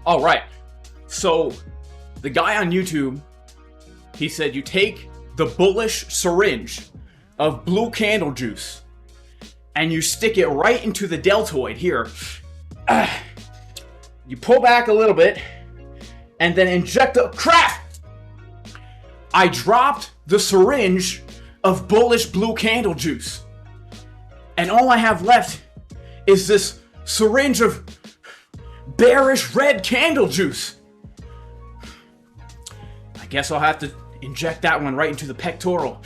All right. So the guy on YouTube, he said you take the bullish syringe of blue candle juice and you stick it right into the deltoid here. You pull back a little bit and then inject the crap. I dropped the syringe of bullish blue candle juice. And all I have left is this syringe of bearish red candle juice. I guess I'll have to inject that one right into the pectoral.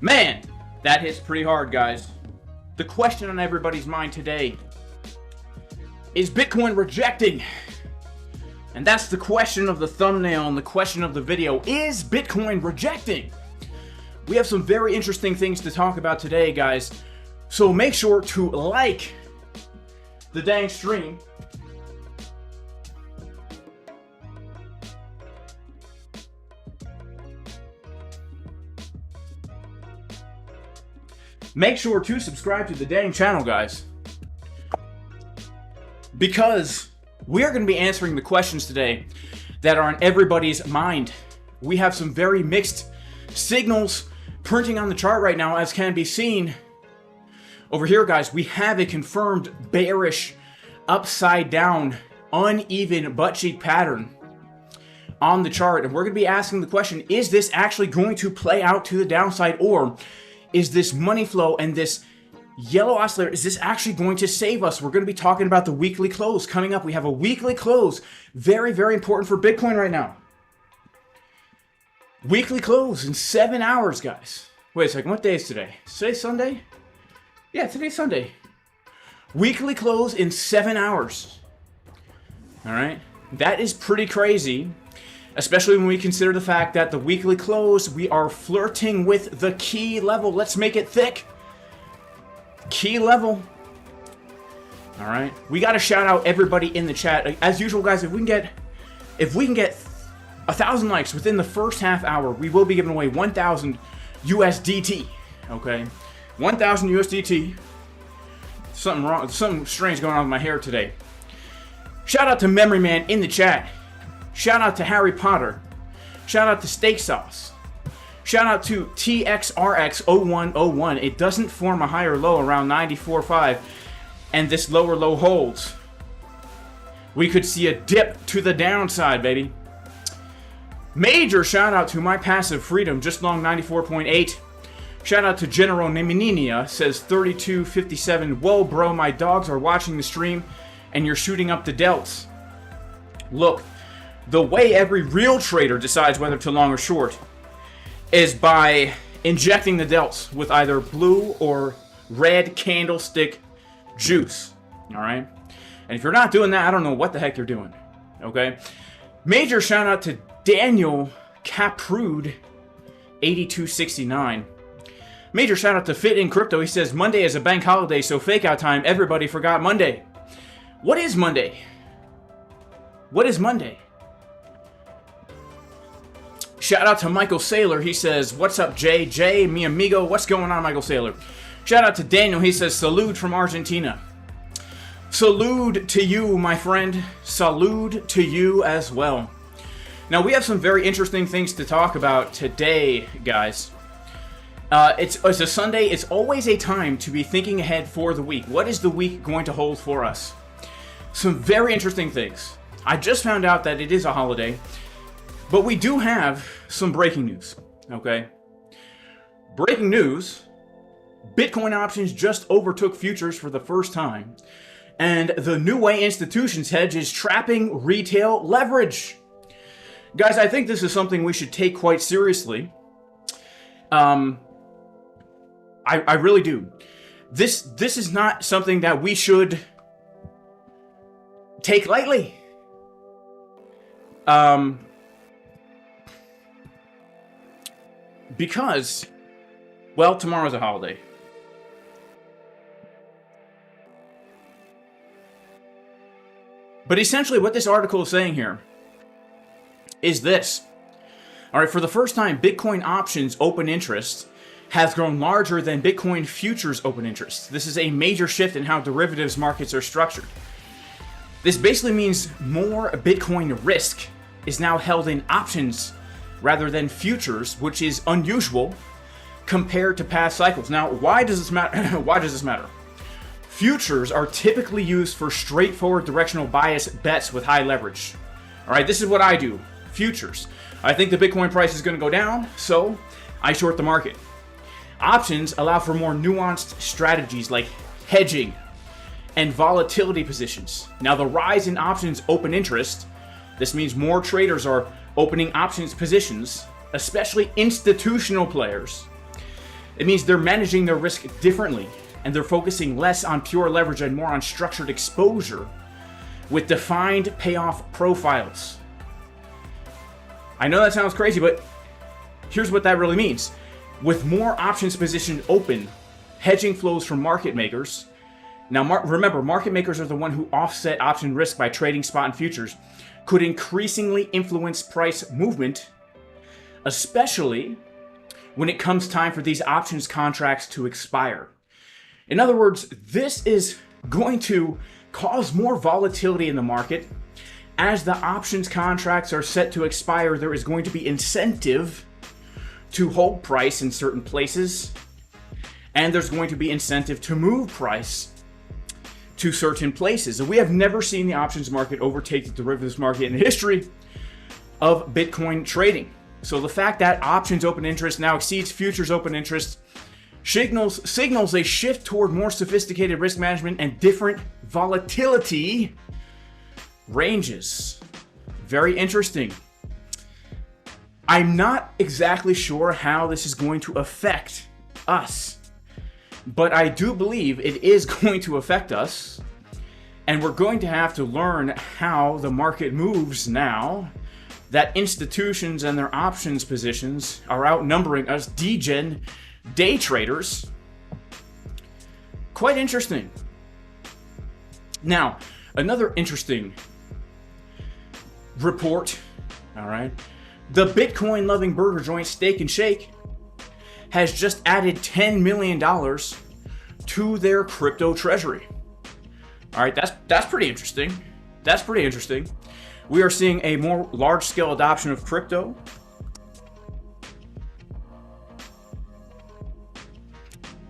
Man, that hits pretty hard, guys. The question on everybody's mind today is Bitcoin rejecting? And that's the question of the thumbnail and the question of the video. Is Bitcoin rejecting? We have some very interesting things to talk about today, guys. So make sure to like the dang stream. Make sure to subscribe to the dang channel, guys. Because we are going to be answering the questions today that are on everybody's mind. We have some very mixed signals printing on the chart right now, as can be seen. Over here, guys, we have a confirmed bearish, upside down, uneven butt cheek pattern on the chart. And we're going to be asking the question, is this actually going to play out to the downside, or is this money flow and this yellow oscillator, is this actually going to save us? We're going to be talking about the weekly close coming up. We have a weekly close. Very, very important for Bitcoin right now. Weekly close in 7 hours, guys. Wait a second, what day is today? Is today Sunday? Yeah, today's Sunday. Weekly close in 7 hours. All right, that is pretty crazy, especially when we consider the fact that the weekly close, we are flirting with the key level. Let's make it thick. Key level. All right, we got to shout out everybody in the chat as usual, guys. If we can get 1,000 likes within the first half hour, we will be giving away 1,000 USDT. Okay, 1,000 USDT. Something wrong, something strange going on with my hair today. Shout out to Memory Man in the chat. Shout out to Harry Potter. Shout out to Steak Sauce. Shout out to TXRX0101. It doesn't form a higher low around 94.5, and this lower low holds. We could see a dip to the downside, baby. Major shout out to My Passive Freedom, just long 94.8. Shout out to General Nemeninia, says 3257. Whoa, bro, my dogs are watching the stream, and you're shooting up the delts. Look, the way every real trader decides whether to long or short is by injecting the delts with either blue or red candlestick juice. All right? And if you're not doing that, I don't know what the heck you're doing. Okay? Major shout out to Daniel Caprude 8269. Major shout out to Fit in Crypto. He says Monday is a bank holiday, so fake out time. Everybody forgot Monday. What is Monday? What is Monday? Shout out to Michael Saylor. He says, what's up, Jay? Jay, mi amigo. What's going on, Michael Saylor? Shout out to Daniel. He says, salud from Argentina. Salud to you, my friend. Salud to you as well. Now, we have some very interesting things to talk about today, guys. It's a Sunday. It's always a time to be thinking ahead for the week. What is the week going to hold for us? Some very interesting things. I just found out that it is a holiday. But we do have some breaking news, okay? Breaking news, Bitcoin options just overtook futures for the first time, and the New Way Institutions hedge is trapping retail leverage. Guys, I think this is something we should take quite seriously. I really do. This is not something that we should take lightly. Because, well, tomorrow's a holiday. But essentially what this article is saying here is this. All right, for the first time, Bitcoin options open interest has grown larger than Bitcoin futures open interest. This is a major shift in how derivatives markets are structured. This basically means more Bitcoin risk is now held in options rather than futures, which is unusual compared to past cycles. Now, why does this matter? Why does this matter? Futures are typically used for straightforward directional bias bets with high leverage. All right, this is what I do. Futures. I think the Bitcoin price is going to go down, so I short the market. Options allow for more nuanced strategies like hedging and volatility positions. Now, the rise in options open interest, this means more traders are opening options positions, especially institutional players. It means they're managing their risk differently, and they're focusing less on pure leverage and more on structured exposure with defined payoff profiles. I know that sounds crazy, but here's what that really means. With more options positioned open, hedging flows from market makers. Now, remember, market makers are the one who offset option risk by trading spot and futures, could increasingly influence price movement, especially when it comes time for these options contracts to expire. In other words, this is going to cause more volatility in the market. As the options contracts are set to expire, there is going to be incentive to hold price in certain places, and there's going to be incentive to move price to certain places. And we have never seen the options market overtake the derivatives market in the history of Bitcoin trading. So the fact that options open interest now exceeds futures open interest signals a shift toward more sophisticated risk management and different volatility ranges. Very interesting. I'm not exactly sure how this is going to affect us, but I do believe it is going to affect us, and we're going to have to learn how the market moves now that institutions and their options positions are outnumbering us degen day traders. Quite interesting. Now, another interesting report, all right, the Bitcoin loving burger joint Steak and Shake has just added $10 million to their crypto treasury. All right, that's pretty interesting. That's pretty interesting. We are seeing a more large-scale adoption of crypto.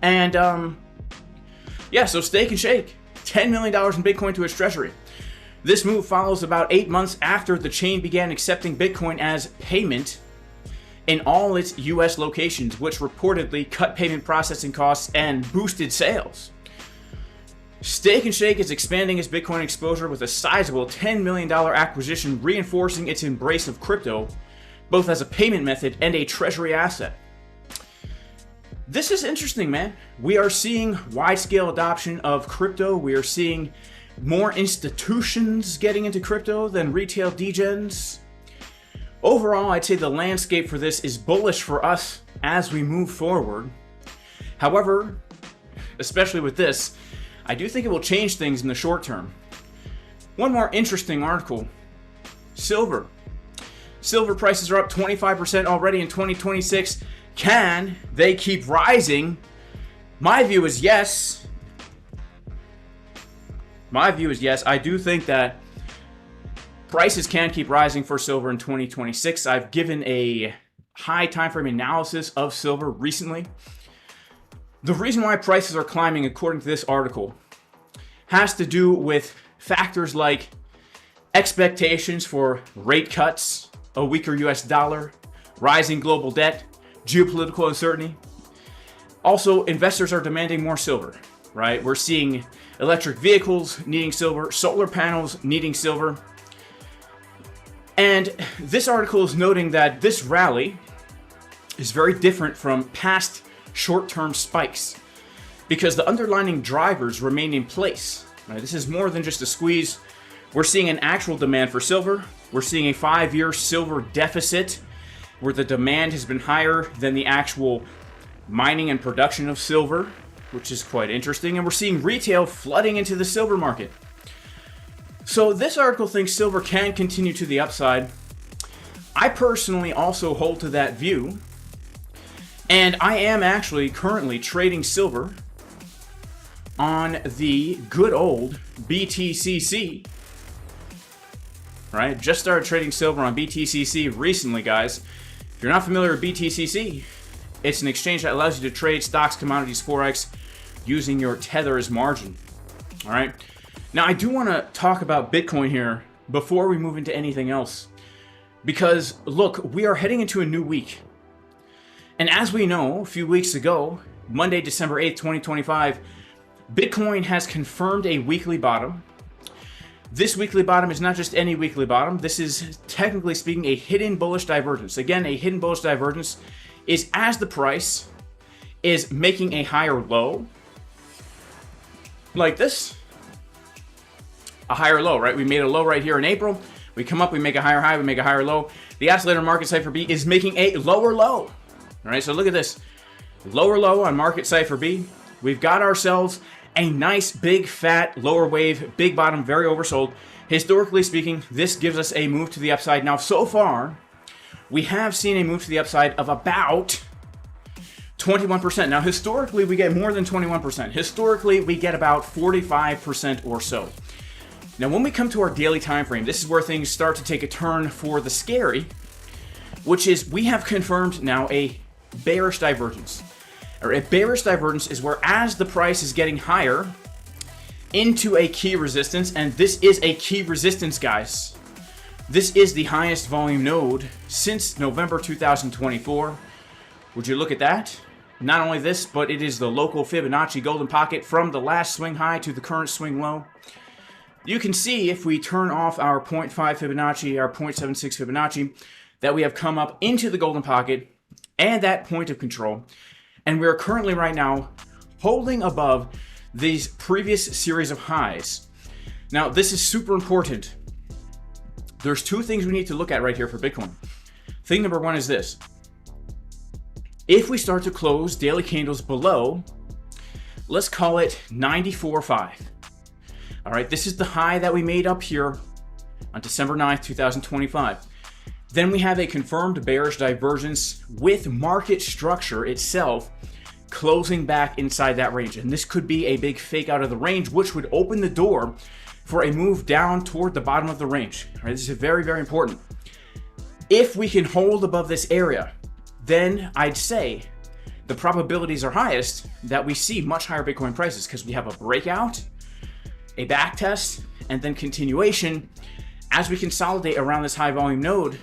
And yeah, so Steak and Shake, $10 million in Bitcoin to its treasury. This move follows about 8 months after the chain began accepting Bitcoin as payment in all its US locations, which reportedly cut payment processing costs and boosted sales. Steak and Shake is expanding its Bitcoin exposure with a sizable $10 million acquisition, reinforcing its embrace of crypto, both as a payment method and a treasury asset. This is interesting, man. We are seeing wide-scale adoption of crypto. We are seeing more institutions getting into crypto than retail degens. Overall, I'd say the landscape for this is bullish for us as we move forward. However, especially with this, I do think it will change things in the short term. One more interesting article. Silver. Silver prices are up 25% already in 2026. Can they keep rising? My view is yes. My view is yes. I do think that prices can keep rising for silver in 2026. I've given a high time frame analysis of silver recently. The reason why prices are climbing, according to this article, has to do with factors like expectations for rate cuts, a weaker US dollar, rising global debt, geopolitical uncertainty. Also, investors are demanding more silver, right? We're seeing electric vehicles needing silver, solar panels needing silver. And this article is noting that this rally is very different from past short-term spikes because the underlying drivers remain in place. Right? This is more than just a squeeze. We're seeing an actual demand for silver. We're seeing a 5-year silver deficit where the demand has been higher than the actual mining and production of silver, which is quite interesting. And we're seeing retail flooding into the silver market. So this article thinks silver can continue to the upside. I personally also hold to that view, and I am actually currently trading silver on the good old BTCC. Right? Just started trading silver on BTCC recently, guys. If you're not familiar with BTCC, it's an exchange that allows you to trade stocks, commodities, Forex using your Tether as margin. All right. Now, I do want to talk about Bitcoin here before we move into anything else. Because, look, we are heading into a new week. And as we know, a few weeks ago, Monday, December 8th, 2025, Bitcoin has confirmed a weekly bottom. This weekly bottom is not just any weekly bottom. This is, technically speaking, a hidden bullish divergence. Again, a hidden bullish divergence is as the price is making a higher low, like this. A higher low, right? We made a low right here in April. We come up, we make a higher high, we make a higher low. The oscillator market cipher B is making a lower low. All right, so look at this. Lower low on market cipher B. We've got ourselves a nice, big, fat, lower wave, big bottom, very oversold. Historically speaking, this gives us a move to the upside. Now, so far, we have seen a move to the upside of about 21%. Now, historically, we get more than 21%. Historically, we get about 45% or so. Now, when we come to our daily time frame, this is where things start to take a turn for the scary, which is we have confirmed now a bearish divergence. Or a bearish divergence is where as the price is getting higher into a key resistance, and this is a key resistance, guys. This is the highest volume node since November 2024. Would you look at that? Not only this, but it is the local Fibonacci golden pocket from the last swing high to the current swing low. You can see if we turn off our 0.5 Fibonacci, our 0.76 Fibonacci, that we have come up into the golden pocket and that point of control. And we are currently right now holding above these previous series of highs. Now, this is super important. There's two things we need to look at right here for Bitcoin. Thing number one is this. If we start to close daily candles below, let's call it 94.5. All right, this is the high that we made up here on December 9th, 2025. Then we have a confirmed bearish divergence with market structure itself closing back inside that range. And this could be a big fake out of the range, which would open the door for a move down toward the bottom of the range. All right, this is very, very important. If we can hold above this area, then I'd say the probabilities are highest that we see much higher Bitcoin prices because we have a breakout, a back test, and then continuation. As we consolidate around this high volume node,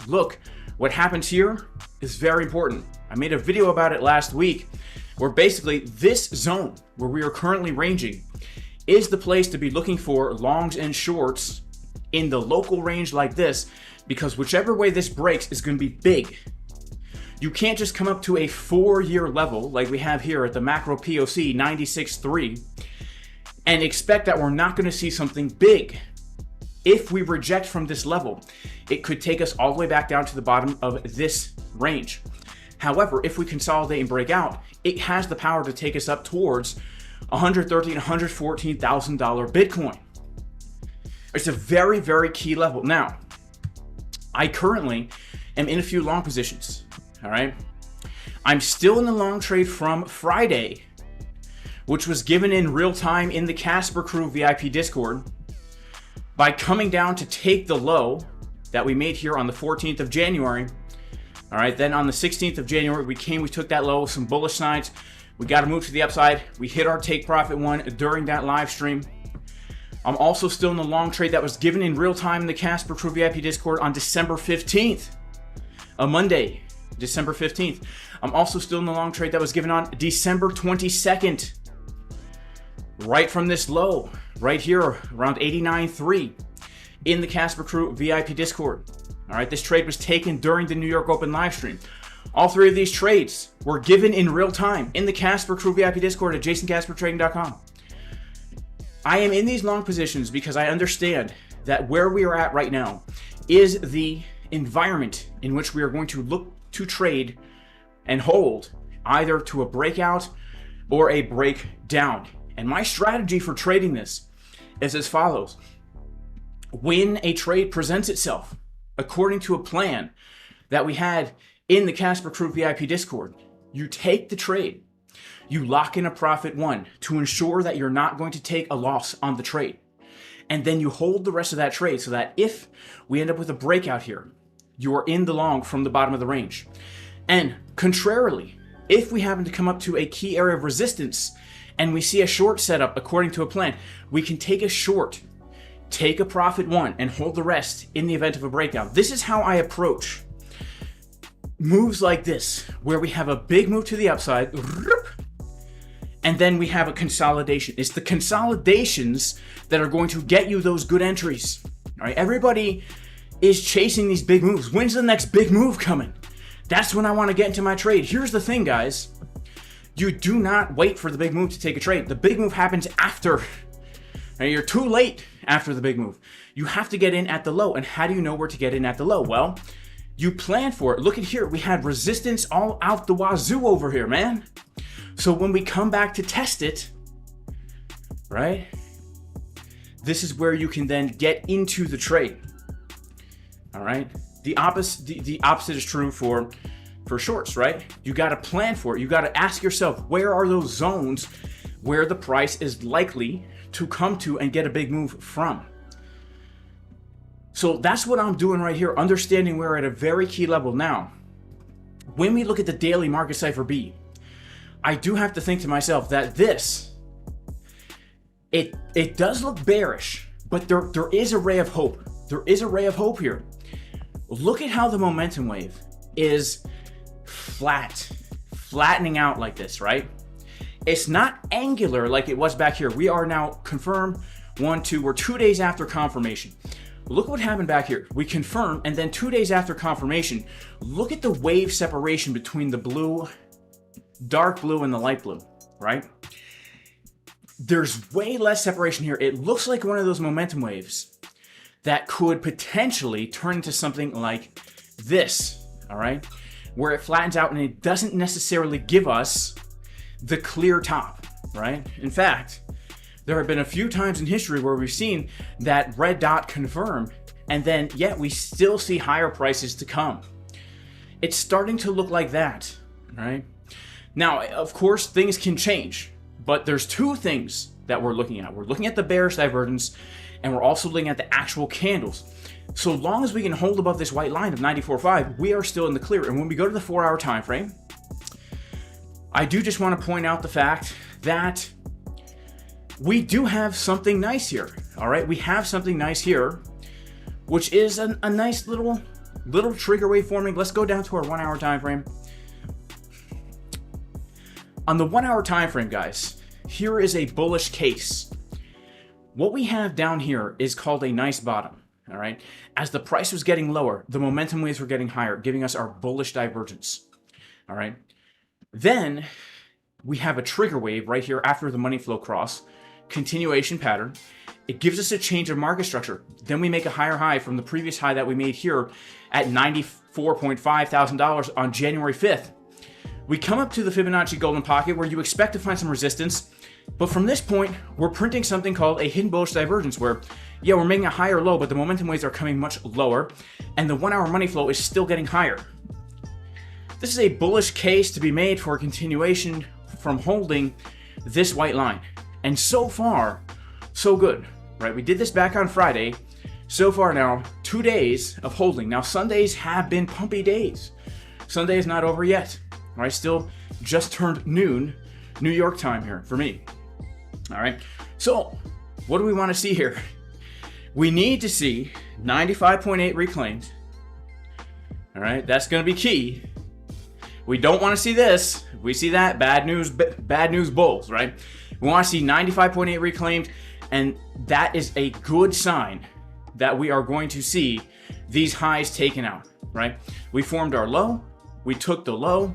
look, what happens here is very important. I made a video about it last week where basically this zone where we are currently ranging is the place to be looking for longs and shorts in the local range like this, because whichever way this breaks is going to be big. You can't just come up to a 4-year level like we have here at the macro POC 96.3 and expect that we're not going to see something big. If we reject from this level, it could take us all the way back down to the bottom of this range. However, if we consolidate and break out, it has the power to take us up towards $113,000, $114,000 Bitcoin. It's a very, very key level. Now, I currently am in a few long positions, all right? I'm still in the long trade from Friday, which was given in real time in the Casper Crew VIP Discord by coming down to take the low that we made here on the 14th of January. All right, then on the 16th of January, we took that low with some bullish signs. We got to move to the upside. We hit our take profit one during that live stream. I'm also still in the long trade that was given in real time in the Casper Crew VIP Discord on December 15th, a Monday, December 15th. I'm also still in the long trade that was given on December 22nd, right from this low, right here, around 89.3 in the Casper Crew VIP Discord. All right, this trade was taken during the New York Open live stream. All three of these trades were given in real time in the Casper Crew VIP Discord at jasoncaspertrading.com. I am in these long positions because I understand that where we are at right now is the environment in which we are going to look to trade and hold either to a breakout or a breakdown. And my strategy for trading this is as follows. When a trade presents itself, according to a plan that we had in the Casper Crew VIP Discord. You take the trade. You lock in a profit 1 to ensure that you're not going to take a loss on the trade. And then you hold the rest of that trade so that if we end up with a breakout here, you are in the long from the bottom of the range. And contrarily, if we happen to come up to a key area of resistance and we see a short setup according to a plan, we can take a short, take a profit 1, and hold the rest in the event of a breakout. This is how I approach moves like this, where we have a big move to the upside, and then we have a consolidation. It's the consolidations that are going to get you those good entries. All right, everybody is chasing these big moves. When's the next big move coming? That's when I want to get into my trade. Here's the thing, guys. You do not wait for the big move to take a trade. The big move happens after. Now, you're too late after the big move. You have to get in at the low. And how do you know where to get in at the low? Well, you plan for it. Look at here. We had resistance all out the wazoo over here, man. So when we come back to test it, right, this is where you can then get into the trade. All right. The opposite is true for shorts, right? You got to plan for it. You got to ask yourself, where are those zones where the price is likely to come to and get a big move from? So that's what I'm doing right here, understanding we're at a very key level. Now, when we look at the daily market cipher B, I do have to think to myself that it does look bearish, but there is a ray of hope. There is a ray of hope here. Look at how the momentum wave is flattening out like this, right? It's not angular like it was back here. We are now confirmed 1, 2, we're 2 days after confirmation. Look what happened back here. We confirm, and then 2 days after confirmation, look at the wave separation between the blue, dark blue, and the light blue, right? There's way less separation here. It looks like one of those momentum waves that could potentially turn into something like this, all right? Where it flattens out and it doesn't necessarily give us the clear top, right? In fact, there have been a few times in history where we've seen that red dot confirm, and then yet we still see higher prices to come. It's starting to look like that, right? Now, of course, things can change, but there's two things that we're looking at. We're looking at the bearish divergence, and we're also looking at the actual candles. So long as we can hold above this white line of 94.5, we are still in the clear. And when we go to the 4-hour time frame, I do just want to point out the fact that we do have something nice here. All right, we have something nice here, which is a nice little trigger wave forming. Let's go down to our 1-hour time frame. On the 1-hour time frame, guys, here is a bullish case. What we have down here is called a nice bottom. All right, as the price was getting lower, the momentum waves were getting higher, giving us our bullish divergence. All right, then we have a trigger wave right here after the money flow cross, continuation pattern. It gives us a change of market structure. Then we make a higher high from the previous high that we made here at $94.5 thousand on January 5th. We come up to the Fibonacci golden pocket where you expect to find some resistance, but from this point, we're printing something called a hidden bullish divergence where, yeah, we're making a higher low, but the momentum waves are coming much lower, and the 1-hour money flow is still getting higher. This is a bullish case to be made for a continuation from holding this white line. And so far, so good, right? We did this back on Friday. So far now, 2 days of holding. Now, Sundays have been pumpy days. Sunday is not over yet. All right, still just turned noon, New York time here for me. All right, so what do we want to see here? We need to see 95.8 reclaimed. All right, that's going to be key. We don't want to see this. If we see that, bad news bulls, right? We want to see 95.8 reclaimed, and that is a good sign that we are going to see these highs taken out, right? We formed our low. We took the low.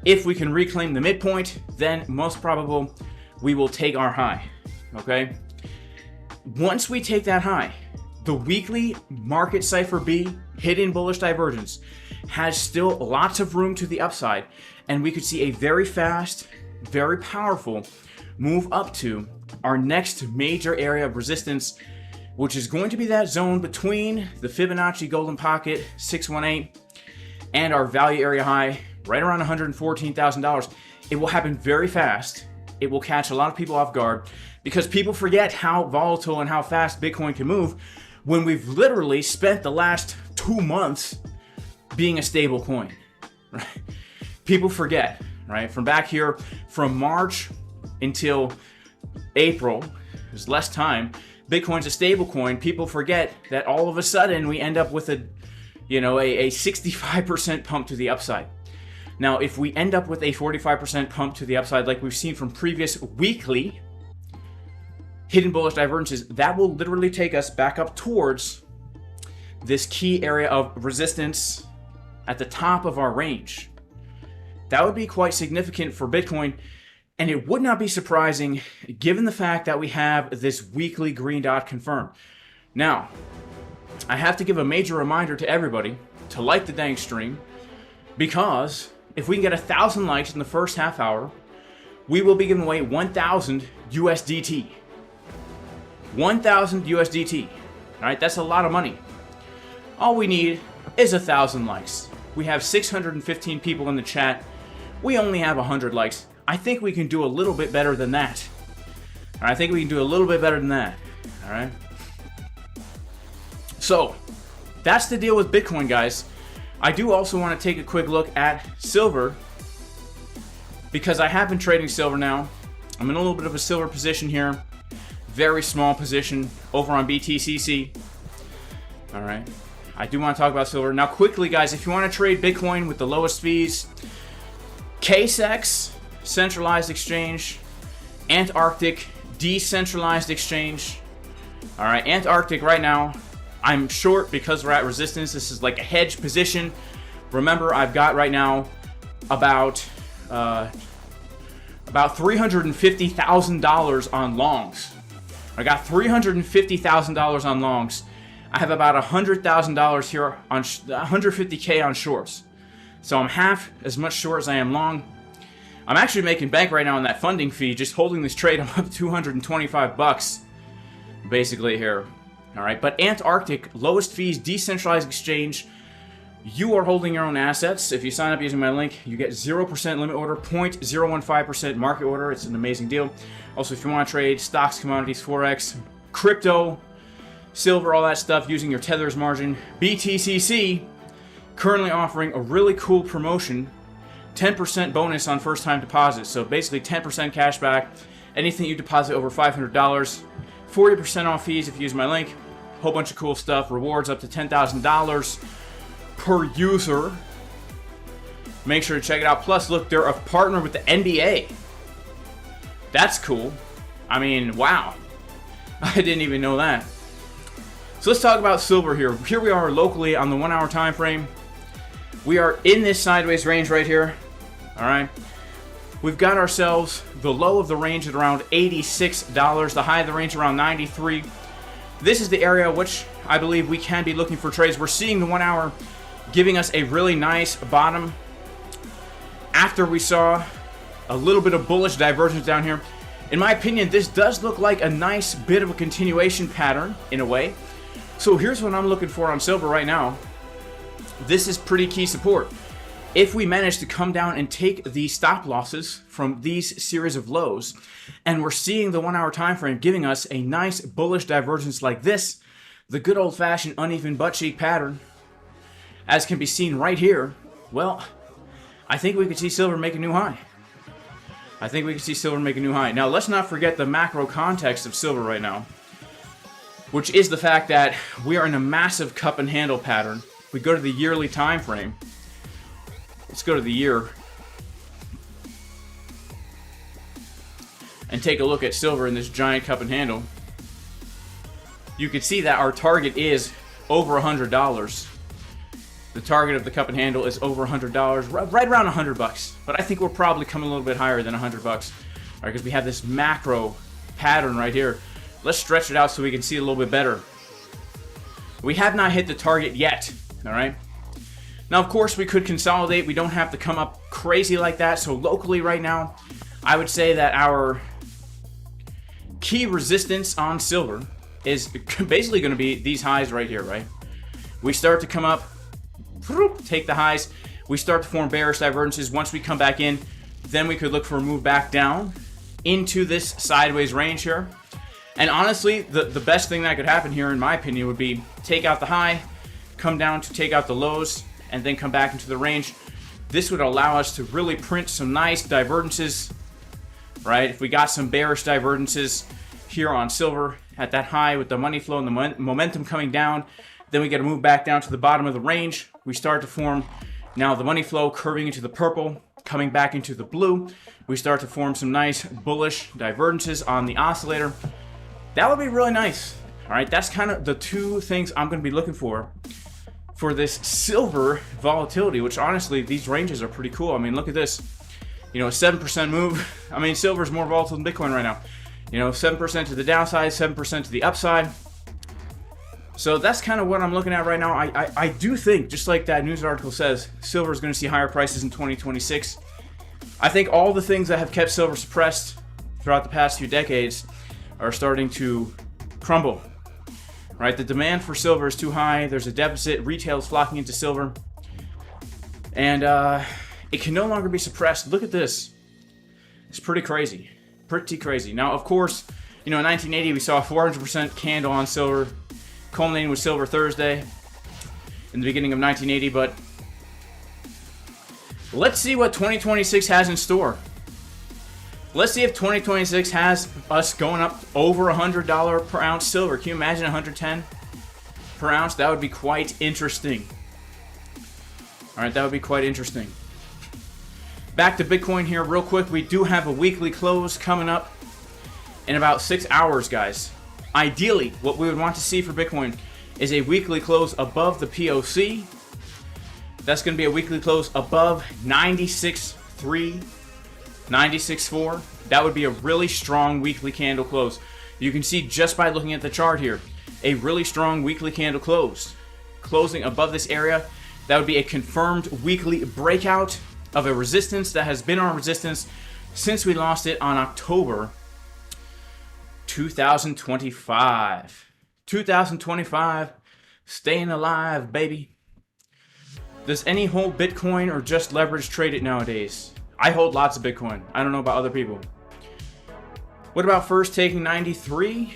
If we can reclaim the midpoint, then most probable we will take our high, okay? Once we take that high, the weekly market cipher B, hidden bullish divergence, has still lots of room to the upside, and we could see a very fast, very powerful move up to our next major area of resistance, which is going to be that zone between the Fibonacci Golden Pocket 618 and our value area high right around $114,000. It will happen very fast. It will catch a lot of people off guard because people forget how volatile and how fast Bitcoin can move when we've literally spent the last 2 months being a stable coin, right? People forget, right? From back here, from March until April, there's less time. Bitcoin's a stable coin. People forget that all of a sudden we end up with a 65% pump to the upside. Now, if we end up with a 45% pump to the upside, like we've seen from previous weekly hidden bullish divergences, that will literally take us back up towards this key area of resistance at the top of our range. That would be quite significant for Bitcoin, and it would not be surprising given the fact that we have this weekly green dot confirmed. Now, I have to give a major reminder to everybody to like the dang stream, because if we can get 1,000 likes in the first half hour, we will be giving away 1,000 USDT. 1,000 USDT. All right, that's a lot of money. All we need is 1,000 likes. We have 615 people in the chat. We only have 100 likes. I think we can do a little bit better than that. All right, I think we can do a little bit better than that. All right. So that's the deal with Bitcoin, guys. I do also want to take a quick look at silver because I have been trading silver now. I'm in a little bit of a silver position here. Very small position over on BTCC. All right. I do want to talk about silver. Now, quickly, guys, if you want to trade Bitcoin with the lowest fees, KCEX, centralized exchange, ANTARCTIC, decentralized exchange. All right. ANTARCTIC right now, I'm short because we're at resistance. This is like a hedge position. Remember, I've got right now about $350,000 on longs. I got $350,000 on longs. I have about $100,000 here on 150K on shorts. So I'm half as much short as I am long. I'm actually making bank right now on that funding fee. Just holding this trade, I'm up $225 basically here. All right, but ANTARCTIC, lowest fees, decentralized exchange. You are holding your own assets. If you sign up using my link, you get 0% limit order, 0.015% market order. It's an amazing deal. Also, if you want to trade stocks, commodities, Forex, crypto, silver, all that stuff using your Tether's margin, BTCC currently offering a really cool promotion, 10% bonus on first-time deposits. So basically 10% cash back. Anything you deposit over $500, 40% off fees if you use my link. Whole bunch of cool stuff. Rewards up to $10,000 per user. Make sure to check it out. Plus, look, they're a partner with the NBA. That's cool. I mean, wow. I didn't even know that. So let's talk about silver here. Here we are locally on the 1 hour time frame. We are in this sideways range right here. All right. We've got ourselves the low of the range at around $86, the high of the range around $93. This is the area which I believe we can be looking for trades. We're seeing the 1 hour giving us a really nice bottom after we saw a little bit of bullish divergence down here. In my opinion, this does look like a nice bit of a continuation pattern in a way. So here's what I'm looking for on silver right now. This is pretty key support. If we manage to come down and take the stop losses from these series of lows, and we're seeing the 1 hour time frame giving us a nice bullish divergence like this, the good old-fashioned uneven butt cheek pattern, as can be seen right here, well, I think we could see silver make a new high. I think we could see silver make a new high. Now, let's not forget the macro context of silver right now, which is the fact that we are in a massive cup and handle pattern. If we go to the yearly time frame, let's go to the year and take a look at silver in this giant cup and handle. You can see that our target is over $100. The target of the cup and handle is over $100, right around $100. But I think we're probably coming a little bit higher than $100, all right? Because we have this macro pattern right here. Let's stretch it out so we can see a little bit better. We have not hit the target yet, all right? Now, of course, we could consolidate. We don't have to come up crazy like that. So locally right now, I would say that our key resistance on silver is basically going to be these highs right here, right? We start to come up, take the highs. We start to form bearish divergences. Once we come back in, then we could look for a move back down into this sideways range here. And honestly, the best thing that could happen here, in my opinion, would be take out the high, come down to take out the lows, and then come back into the range. This would allow us to really print some nice divergences, right? If we got some bearish divergences here on silver at that high with the money flow and the momentum coming down, then we get to move back down to the bottom of the range. We start to form now the money flow curving into the purple, coming back into the blue. We start to form some nice bullish divergences on the oscillator. That would be really nice. All right, that's kind of the two things I'm going to be looking for this silver volatility, which honestly, these ranges are pretty cool. I mean, look at this. You know, a 7% move. I mean, silver is more volatile than Bitcoin right now. You know, 7% to the downside, 7% to the upside. So that's kind of what I'm looking at right now. I do think, just like that news article says, silver is going to see higher prices in 2026. I think all the things that have kept silver suppressed throughout the past few decades are starting to crumble. Right? The demand for silver is too high. There's a deficit. Retail is flocking into silver. And it can no longer be suppressed. Look at this. It's pretty crazy. Pretty crazy. Now, of course, you know, in 1980, we saw a 400% candle on silver, culminating with Silver Thursday in the beginning of 1980. But let's see what 2026 has in store. Let's see if 2026 has us going up over $100 per ounce silver. Can you imagine 110 per ounce? That would be quite interesting. All right, that would be quite interesting. Back to Bitcoin here real quick. We do have a weekly close coming up in about 6 hours, guys. Ideally, what we would want to see for Bitcoin is a weekly close above the POC. That's going to be a weekly close above 96.3. 96.4. That would be a really strong weekly candle close. You can see just by looking at the chart here, a really strong weekly candle close. Closing above this area, that would be a confirmed weekly breakout of a resistance that has been our resistance since we lost it on October 2025. 2025, staying alive, baby. Does any hold Bitcoin or just leverage trade it nowadays? I hold lots of Bitcoin. I don't know about other people. What about first taking 93?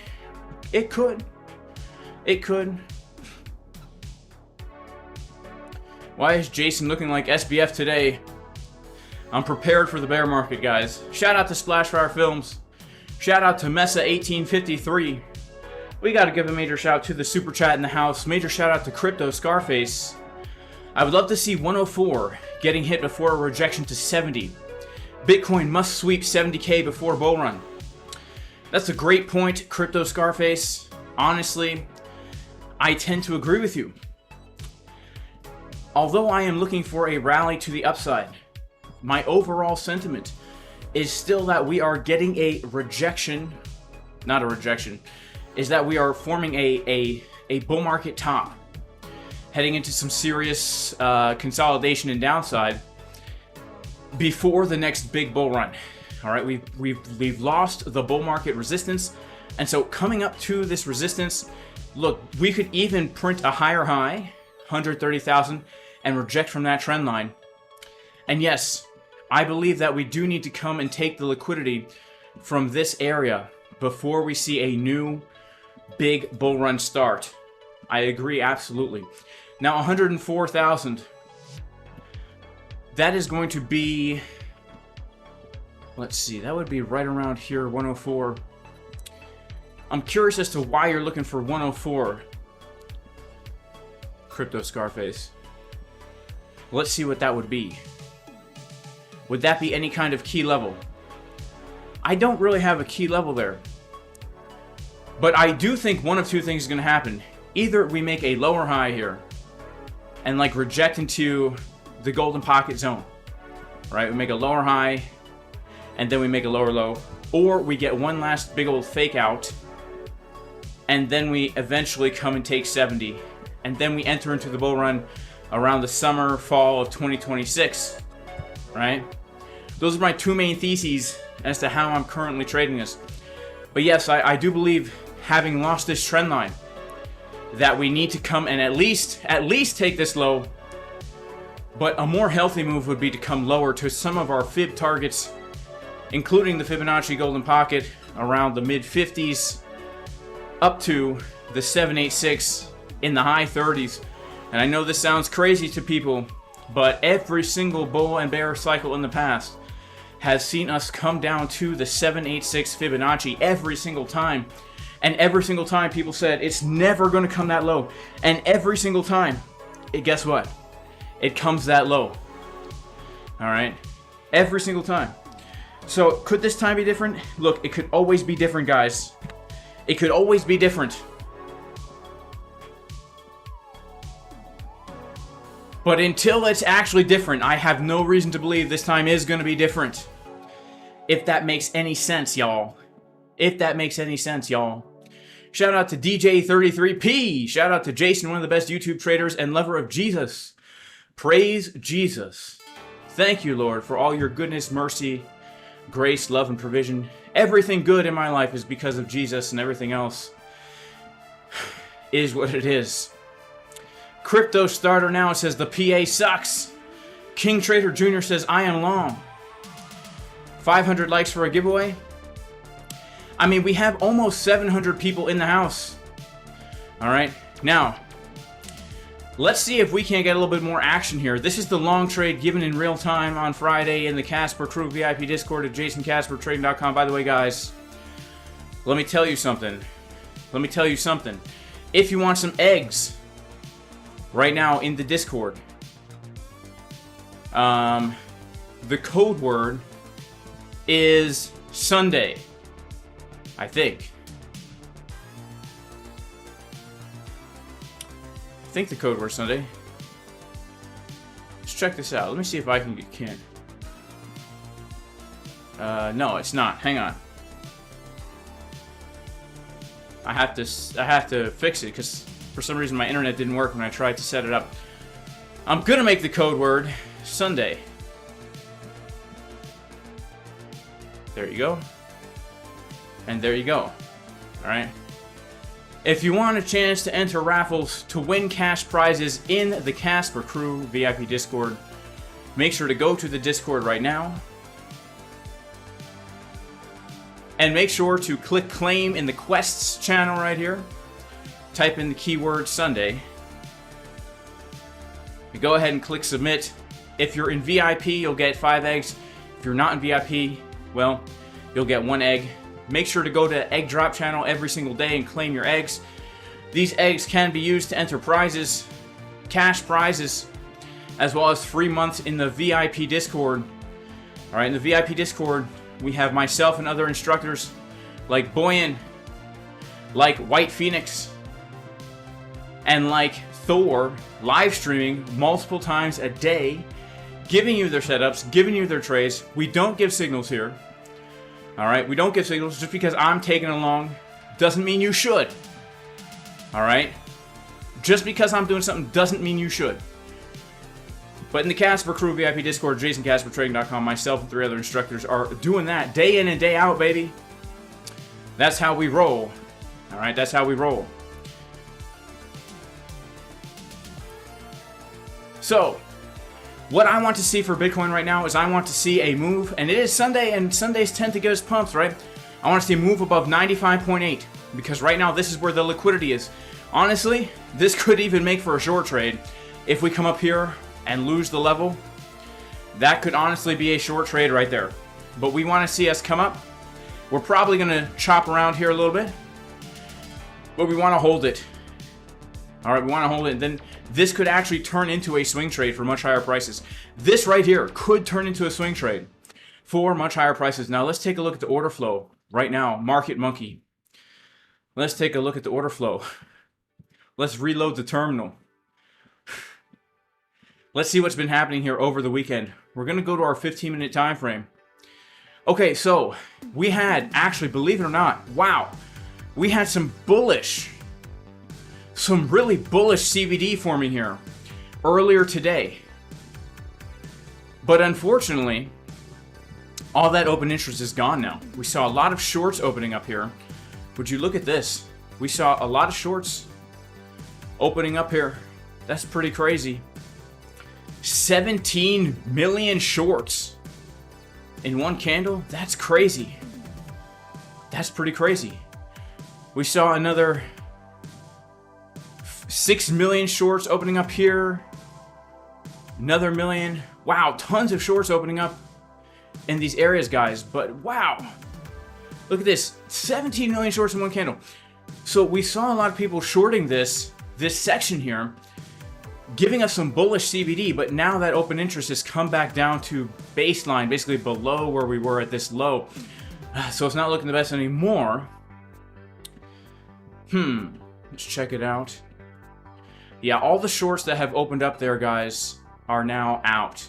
It could. It could. Why is Jason looking like SBF today? I'm prepared for the bear market, guys. Shout out to Splashfire Films. Shout out to Mesa 1853. We got to give a major shout out to the super chat in the house. Major shout out to Crypto Scarface. I would love to see 104 getting hit before a rejection to 70. Bitcoin must sweep 70K before bull run. That's a great point, Crypto Scarface. Honestly, I tend to agree with you. Although I am looking for a rally to the upside, my overall sentiment is still that we are getting a rejection, not a rejection, is that we are forming a bull market top, heading into some serious consolidation and downside before the next big bull run. All right, we've lost the bull market resistance, and so coming up to this resistance, look, we could even print a higher high, 130,000, and reject from that trend line. And yes, I believe that we do need to come and take the liquidity from this area before we see a new big bull run start. I agree absolutely. Now 104,000, that is going to be, let's see, that would be right around here, 104. I'm curious as to why you're looking for 104, Crypto Scarface. Let's see what that would be. Would that be any kind of key level? I don't really have a key level there. But I do think one of two things is going to happen. Either we make a lower high here and like reject into the golden pocket zone, right? We make a lower high and then we make a lower low, or we get one last big old fake out and then we eventually come and take 70, and then we enter into the bull run around the summer, fall of 2026, right? Those are my two main theses as to how I'm currently trading this. But yes, I do believe having lost this trend line, that we need to come and at least take this low. But a more healthy move would be to come lower to some of our fib targets, including the Fibonacci golden pocket around the mid 50s up to the 786 in the high 30s. And I know this sounds crazy to people, but every single bull and bear cycle in the past has seen us come down to the 786 Fibonacci every single time. And every single time people said it's never going to come that low. And every single time, guess what? It comes that low. Alright? Every single time. So, could this time be different? Look, it could always be different, guys. It could always be different. But until it's actually different, I have no reason to believe this time is going to be different. If that makes any sense, y'all. If that makes any sense, y'all. Shout out to DJ33P. Shout out to Jason, one of the best YouTube traders and lover of Jesus. Praise Jesus. Thank you, Lord, for all your goodness, mercy, grace, love, and provision. Everything good in my life is because of Jesus, and everything else is what it is. Crypto Starter now says the PA sucks. King Trader Jr. says I am long. 500 likes for a giveaway. I mean, we have almost 700 people in the house. Alright, now, let's see if we can't get a little bit more action here. This is the long trade given in real time on Friday in the Casper Crew VIP Discord at JasonCasperTrading.com. By the way, guys, let me tell you something. Let me tell you something. If you want some eggs right now in the Discord, the code word is Sunday, I think. I think the code word Sunday. Let's check this out. Let me see if I can get no, it's not. Hang on. I have to fix it because for some reason my internet didn't work when I tried to set it up. I'm gonna make the code word Sunday. There you go. And there you go. Alright. If you want a chance to enter raffles to win cash prizes in the Casper Crew VIP Discord, make sure to go to the Discord right now. And make sure to click claim in the quests channel right here. Type in the keyword Sunday. You go ahead and click submit. If you're in VIP, you'll get 5 eggs. If you're not in VIP, well, you'll get 1 egg. Make sure to go to Egg Drop channel every single day and claim your eggs. These eggs can be used to enter prizes, cash prizes, as well as free months in the VIP Discord. Alright, in the VIP Discord, we have myself and other instructors like Boyan, like White Phoenix, and like Thor live streaming multiple times a day, giving you their setups, giving you their trades. We don't give signals here. Alright, we don't give signals. Just because I'm taking along doesn't mean you should. Alright? Just because I'm doing something doesn't mean you should. But in the Casper Crew VIP Discord, JasonCasperTrading.com, myself and 3 other instructors are doing that day in and day out, baby. That's how we roll. Alright, that's how we roll. So, what I want to see for Bitcoin right now is I want to see a move, and it is Sunday, and Sundays tend to get us pumped, right? I want to see a move above 95.8, because right now this is where the liquidity is. Honestly, this could even make for a short trade. If we come up here and lose the level, that could honestly be a short trade right there. But we want to see us come up. We're probably going to chop around here a little bit, but we want to hold it. Alright, we want to hold it, and then this could actually turn into a swing trade for much higher prices. This right here could turn into a swing trade for much higher prices. Now let's take a look at the order flow right now. Market Monkey. Let's take a look at the order flow. Let's reload the terminal. Let's see what's been happening here over the weekend. We're going to go to our 15-minute time frame. Okay, so we had, actually, believe it or not, wow, we had some really bullish CVD forming here earlier today. But unfortunately, all that open interest is gone now. We saw a lot of shorts opening up here. Would you look at this? We saw a lot of shorts opening up here. That's pretty crazy. 17 million shorts in one candle. That's crazy. That's pretty crazy. We saw another 6 million shorts opening up here. Another million. Wow, tons of shorts opening up in these areas, guys. But wow, look at this. 17 million shorts in one candle. So we saw a lot of people shorting this section here, giving us some bullish CBD, but now that open interest has come back down to baseline, basically below where we were at this low. So it's not looking the best anymore. Let's check it out. Yeah, all the shorts that have opened up there, guys, are now out.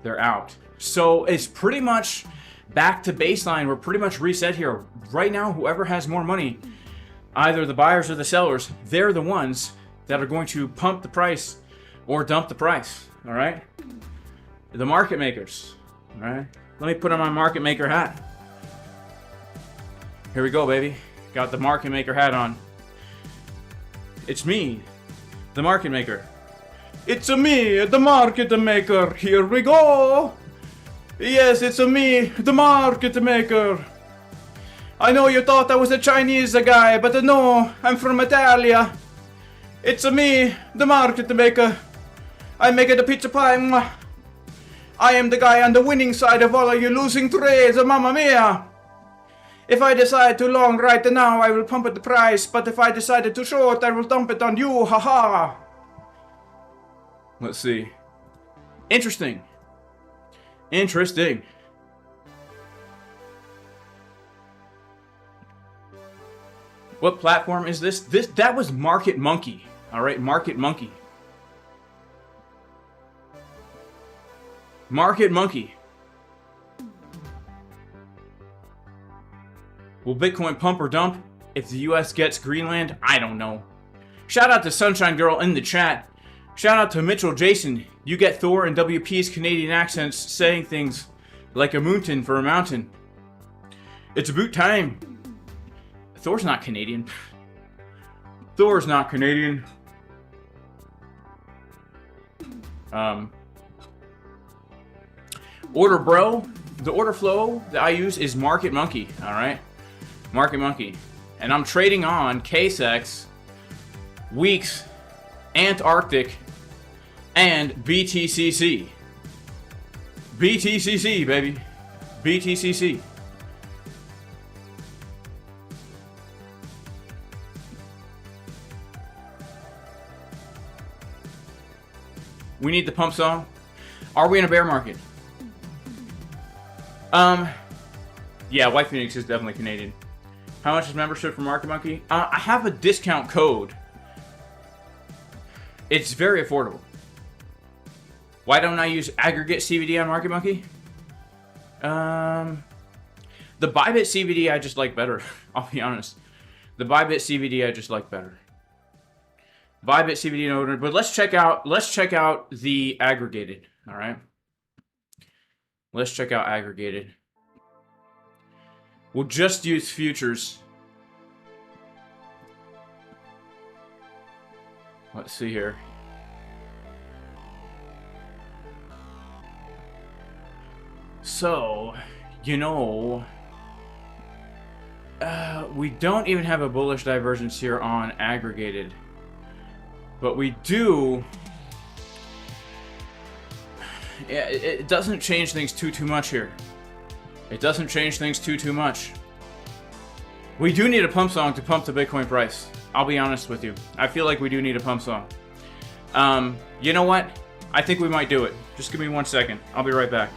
They're out. So it's pretty much back to baseline. We're pretty much reset here. Right now, whoever has more money, either the buyers or the sellers, they're the ones that are going to pump the price or dump the price, all right? The market makers, all right? Let me put on my market maker hat. Here we go, baby. Got the market maker hat on. It's me, the market maker. It's me, the market maker. Here we go. Yes, it's me, the market maker. I know you thought I was a Chinese guy, but no, I'm from Italia. It's me, the market maker. I make the pizza pie. Mwah. I am the guy on the winning side of all of you losing trades, mamma mia. If I decide to long right now, I will pump the price, but if I decide to short, I will dump it on you, haha. Let's see. Interesting. Interesting. What platform is this? That was Market Monkey. All right, Market Monkey. Market Monkey. Will Bitcoin pump or dump if the US gets Greenland? I don't know. Shout out to Sunshine Girl in the chat. Shout out to Mitchell Jason. You get Thor and WP's Canadian accents saying things like a mountain for a mountain. It's about time. Thor's not Canadian. Thor's not Canadian. Order bro. The order flow that I use is Market Monkey. All right. Market Monkey. And I'm trading on KCEX, Weeks, Antarctic, and BTCC. BTCC, baby. BTCC. We need the pump song. Are we in a bear market? Yeah, White Phoenix is definitely Canadian. How much is membership for Market Monkey? I have a discount code. It's very affordable. Why don't I use aggregate CBD on Market Monkey? The Bybit CBD I just like better. I'll be honest. The Bybit CBD I just like better. Bybit CBD in order, but let's check out the aggregated. All right. Let's check out aggregated. We'll just use futures. Let's see here. So, you know, we don't even have a bullish divergence here on aggregated. But we do. Yeah, it doesn't change things too much here. It doesn't change things too much. We do need a pump song to pump the Bitcoin price. I'll be honest with you. I feel like we do need a pump song. You know what? I think we might do it. Just give me 1 second. I'll be right back.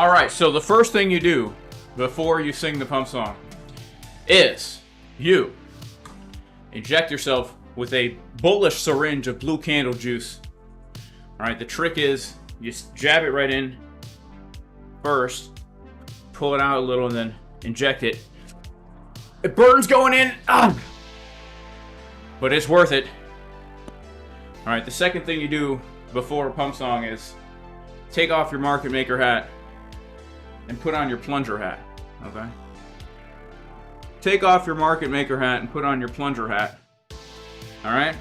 Alright, so the first thing you do before you sing the pump song is you inject yourself with a bullish syringe of blue candle juice. Alright, the trick is you just jab it right in first, pull it out a little, and then inject it. It burns going in, but it's worth it. Alright, the second thing you do before a pump song is take off your market maker hat and put on your plunger hat. Okay? Take off your market maker hat and put on your plunger hat. Alright?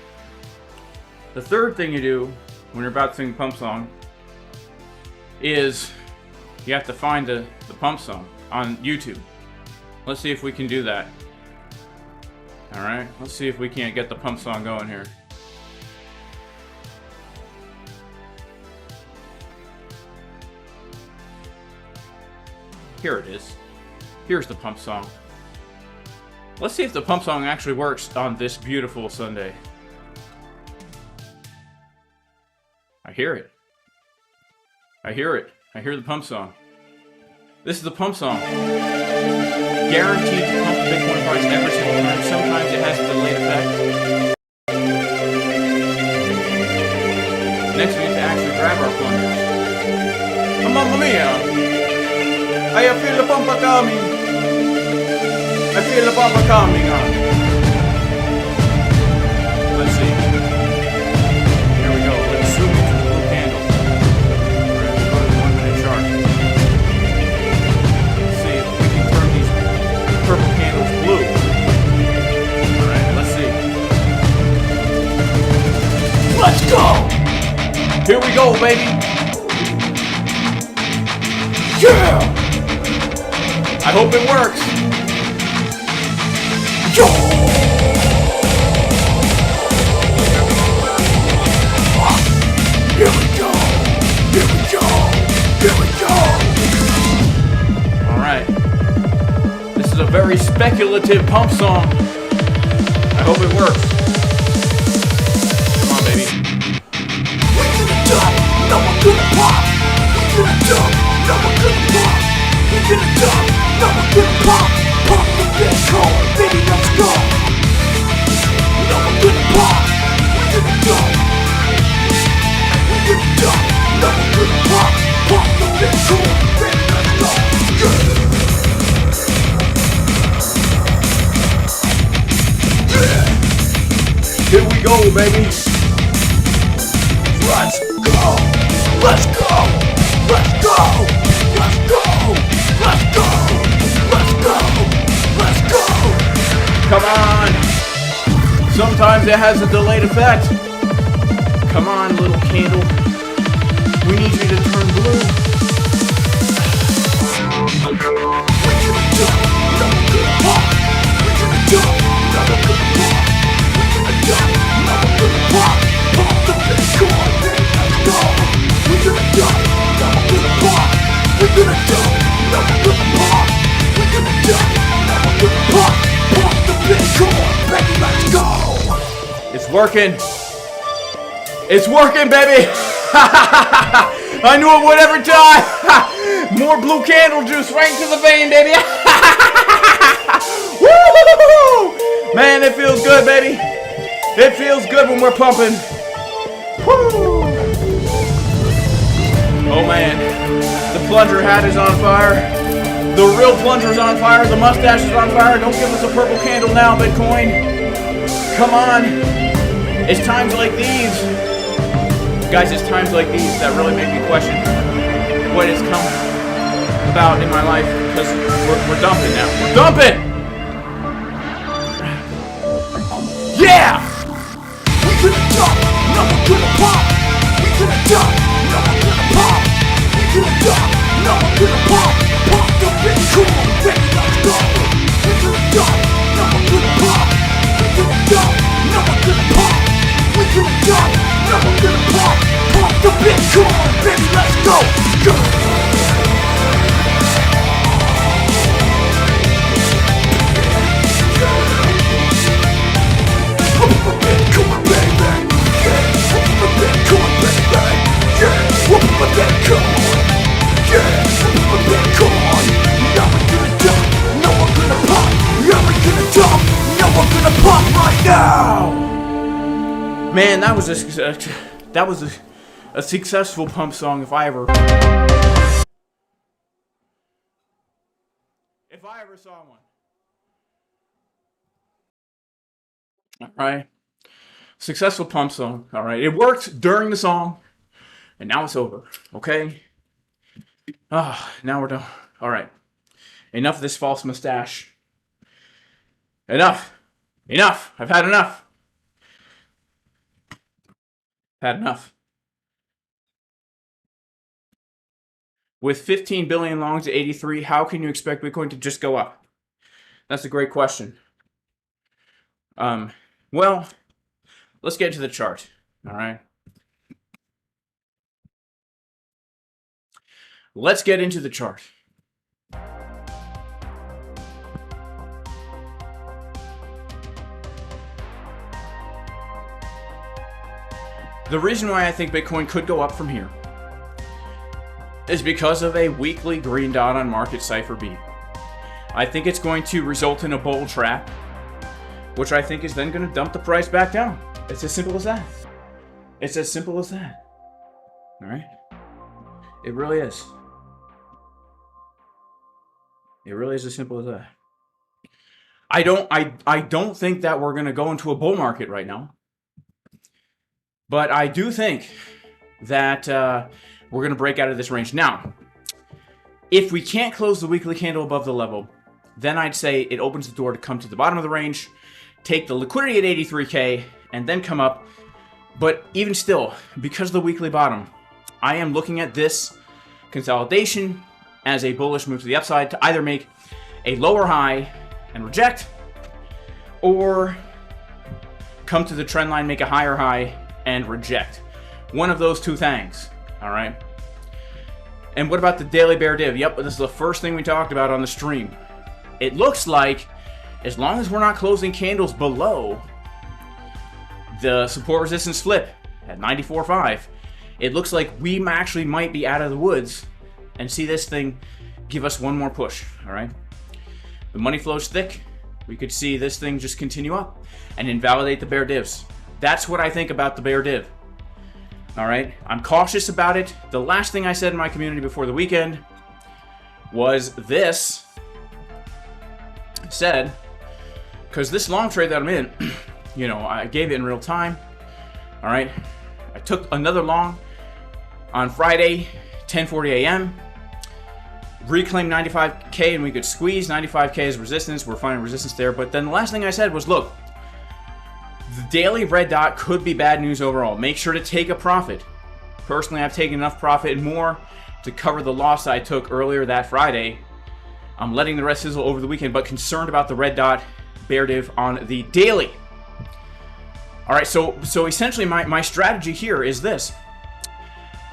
The third thing you do when you're about to sing the pump song is you have to find the pump song on YouTube. Let's see if we can do that. Alright, let's see if we can't get the pump song going here. Here it is. Here's the pump song. Let's see if the pump song actually works on this beautiful Sunday. I hear it. I hear it. I hear the pump song. This is the pump song. Guaranteed to pump the Bitcoin price every single time. Sometimes it has a delayed effect. Next we need to actually grab our plungers. Mamma mia! I feel the pump coming. I feel the pump coming on. Let's see. Here we go. Let's zoom into the blue candle. Alright, let's go to the 1 minute chart. Let's see if we can turn these purple candles blue. Alright, let's see. Let's go! Here we go, baby! Yeah! I hope it works. Yo! Here we go. Here we go. Here we go. All right. This is a very speculative pump song. I hope it works. Come on, baby. We're gonna dump. No one gonna pop. We're gonna dump. No one gonna pop. We're gonna dump, no one gonna pop. Pump the Bitcoin, baby, let's go. No one gonna pop. We're gonna dump. We're gonna dump, no one gonna pop. Pump the Bitcoin, baby, let's go. Yeah. Here we go, baby. Let's go. Let's go. Let's go. Let's go. Let's go! Let's go! Let's go! Come on! Sometimes it has a delayed effect. Come on, little candle. We need you to turn blue. We're gonna dump, no one gonna pop. We're gonna dump, no one gonna pop. We're gonna dump, no one gonna pop. Pump the Bitcoin, baby, let's go. We're gonna dump, no one gonna pop. We're gonna dump. No one gonna pop. We're gonna dump. No one gonna pop. Pump the Bitcoin, baby, let's go. It's working. It's working, baby. I knew it would every time. More blue candle juice right into the vein, baby. Woo! Man, it feels good, baby. It feels good when we're pumping. Woo! Oh man. The plunger hat is on fire. The real plunger's on fire. The mustache is on fire. Don't give us a purple candle now, Bitcoin. Come on. It's times like these. Guys, it's times like these that really make me question what has come about in my life. Because we're dumping now. We're dumping! Yeah! We're gonna dump. No one gonna pop. We're gonna dump. No one gonna pop. We're gonna dump. No one gonna pop. Pump the Bitcoin, baby, let's go. We're gonna dump. No one gonna pop. We're gonna dump. No one gonna pop. We're gonna dump. No one gonna pop. Pump the Bitcoin, baby, let's go. Go. Man, that was a successful pump song if I ever saw one. All right. Successful pump song. All right. It worked during the song, and now it's over. Okay? Now we're done. All right. Enough of this false mustache. Enough. Enough. I've had enough. Had enough. With 15 billion longs at 83, how can you expect Bitcoin to just go up? That's a great question. Well, let's get to the chart. All right. Let's get into the chart. The reason why I think Bitcoin could go up from here is because of a weekly green dot on market cipher B. I think it's going to result in a bull trap, which I think is then going to dump the price back down. It's as simple as that. It's as simple as that. All right? It really is. It really is as simple as that. I don't think that we're going to go into a bull market right now. But I do think that we're going to break out of this range. Now, if we can't close the weekly candle above the level, then I'd say it opens the door to come to the bottom of the range, take the liquidity at 83K, and then come up. But even still, because of the weekly bottom, I am looking at this consolidation as a bullish move to the upside to either make a lower high and reject, or come to the trend line, make a higher high, and reject. One of those two things, all right? And what about the daily bear div? Yep, this is the first thing we talked about on the stream. It looks like, as long as we're not closing candles below the support resistance flip at 94.5, it looks like we actually might be out of the woods and see this thing give us one more push, all right? The money flow's thick. We could see this thing just continue up and invalidate the bear divs. That's what I think about the bear div. All right, I'm cautious about it. The last thing I said in my community before the weekend was this. I said, because this long trade that I'm in, you know, I gave it in real time. All right, I took another long on Friday, 10:40 a.m. Reclaimed 95K and we could squeeze 95K as resistance. We're finding resistance there. But then the last thing I said was, look, the daily red dot could be bad news overall. Make sure to take a profit. Personally, I've taken enough profit and more to cover the loss I took earlier that Friday. I'm letting the rest sizzle over the weekend, but concerned about the red dot bear div on the daily. All right, so essentially my strategy here is this.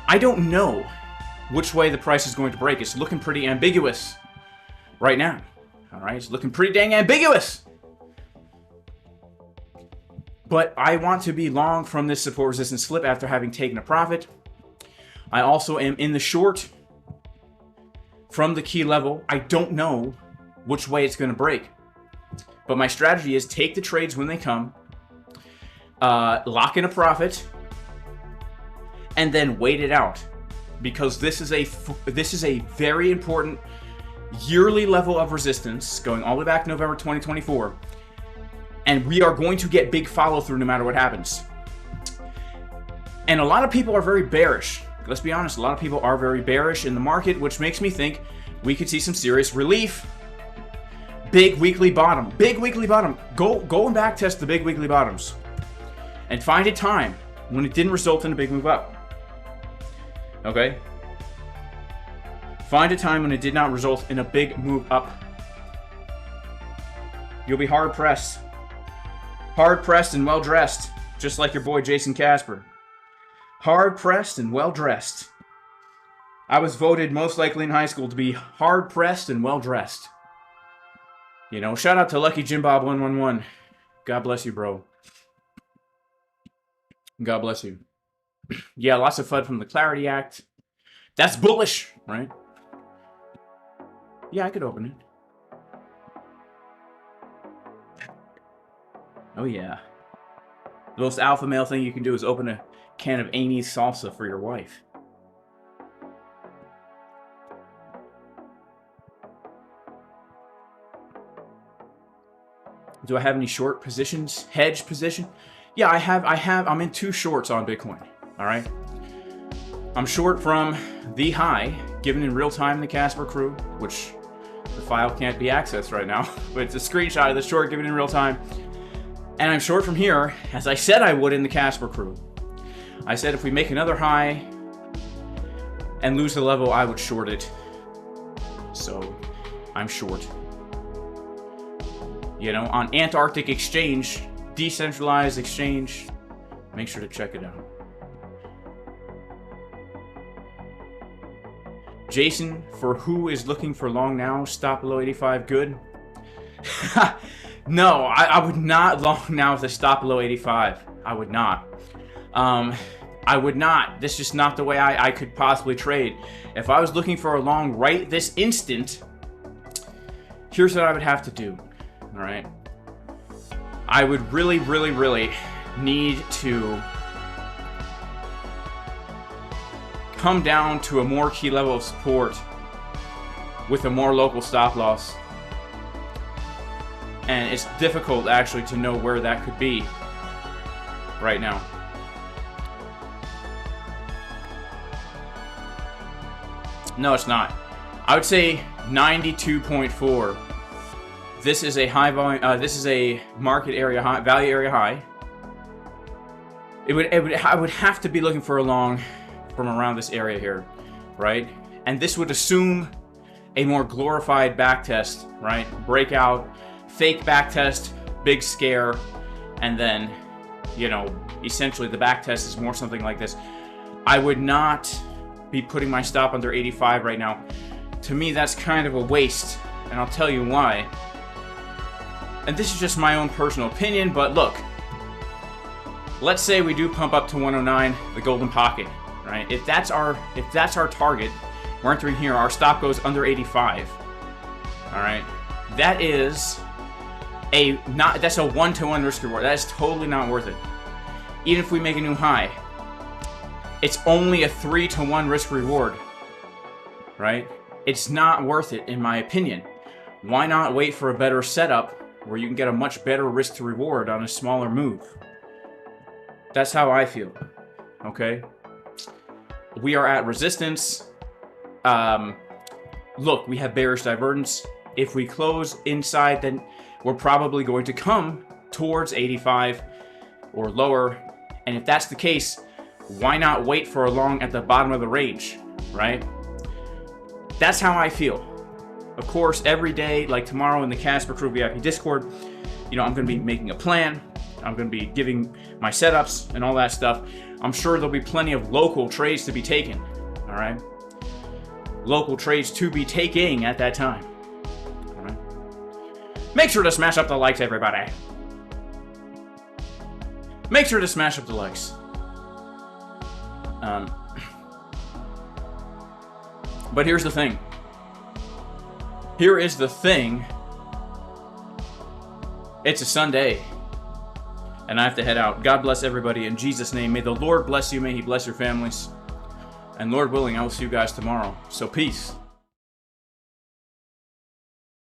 I don't know which way the price is going to break. It's looking pretty ambiguous right now. All right, it's looking pretty dang ambiguous. But I want to be long from this support resistance slip after having taken a profit. I also am in the short from the key level. I don't know which way it's going to break. But my strategy is take the trades when they come, lock in a profit, and then wait it out. Because this is a very important yearly level of resistance going all the way back to November 2024. And we are going to get big follow through no matter what happens. And a lot of people are very bearish. Let's be honest, a lot of people are very bearish in the market, which makes me think we could see some serious relief. Big weekly bottom. Big weekly bottom. Go and back test the big weekly bottoms. And find a time when it didn't result in a big move up. Okay? Find a time when it did not result in a big move up. You'll be hard pressed. Hard pressed and well dressed, just like your boy Jason Casper. Hard pressed and well dressed. I was voted most likely in high school to be hard pressed and well dressed. You know, shout out to Lucky Jim Bob 111. God bless you, bro. God bless you. Yeah, lots of FUD from the Clarity Act. That's bullish, right? Yeah, I could open it. Oh, yeah. The most alpha male thing you can do is open a can of Amy's salsa for your wife. Do I have any short positions? Hedge position? Yeah, I have. I'm in 2 shorts on Bitcoin. All right. I'm short from the high, given in real time in the Casper crew, which the file can't be accessed right now, but it's a screenshot of the short given in real time. And I'm short from here, as I said I would in the Casper crew. I said if we make another high and lose the level, I would short it. So I'm short. You know, on Antarctic exchange, decentralized exchange, make sure to check it out. Jason, for who is looking for long now, stop below 85, good? No, I would not long now with a stop below 85. I would not. I would not. This is just not the way I could possibly trade. If I was looking for a long right this instant, here's what I would have to do. All right. I would really, really, really need to come down to a more key level of support with a more local stop loss. And it's difficult actually to know where that could be right now. No, it's not. I would say 92.4. This is a high volume. This is a market area high, value area high. I would have to be looking for a long from around this area here, right? And this would assume a more glorified backtest, right? Breakout, fake backtest, big scare, and then, you know, essentially the backtest is more something like this. I would not be putting my stop under 85 right now. To me, that's kind of a waste, and I'll tell you why. And this is just my own personal opinion, but look, let's say we do pump up to 109, the golden pocket, right? If that's our target, we're entering here, our stop goes under 85. All right, that is that's a 1-to-1 risk reward. That is totally not worth it. Even if we make a new high, it's only a 3-to-1 risk reward, right? It's not worth it, in my opinion. Why not wait for a better setup where you can get a much better risk to reward on a smaller move? That's how I feel. Okay, we are at resistance. Look, we have bearish divergence. If we close inside, then we're probably going to come towards 85 or lower. And if that's the case, why not wait for a long at the bottom of the range, right? That's how I feel. Of course, every day, like tomorrow in the Casper Crew VIP Discord, you know, I'm going to be making a plan. I'm going to be giving my setups and all that stuff. I'm sure there'll be plenty of local trades to be taken, all right? Local trades to be taking at that time, all right? Make sure to smash up the likes, everybody. Make sure to smash up the likes. But here's the thing. Here is the thing. It's a Sunday, and I have to head out. God bless everybody in Jesus' name. May the Lord bless you. May He bless your families. And Lord willing, I will see you guys tomorrow. So peace.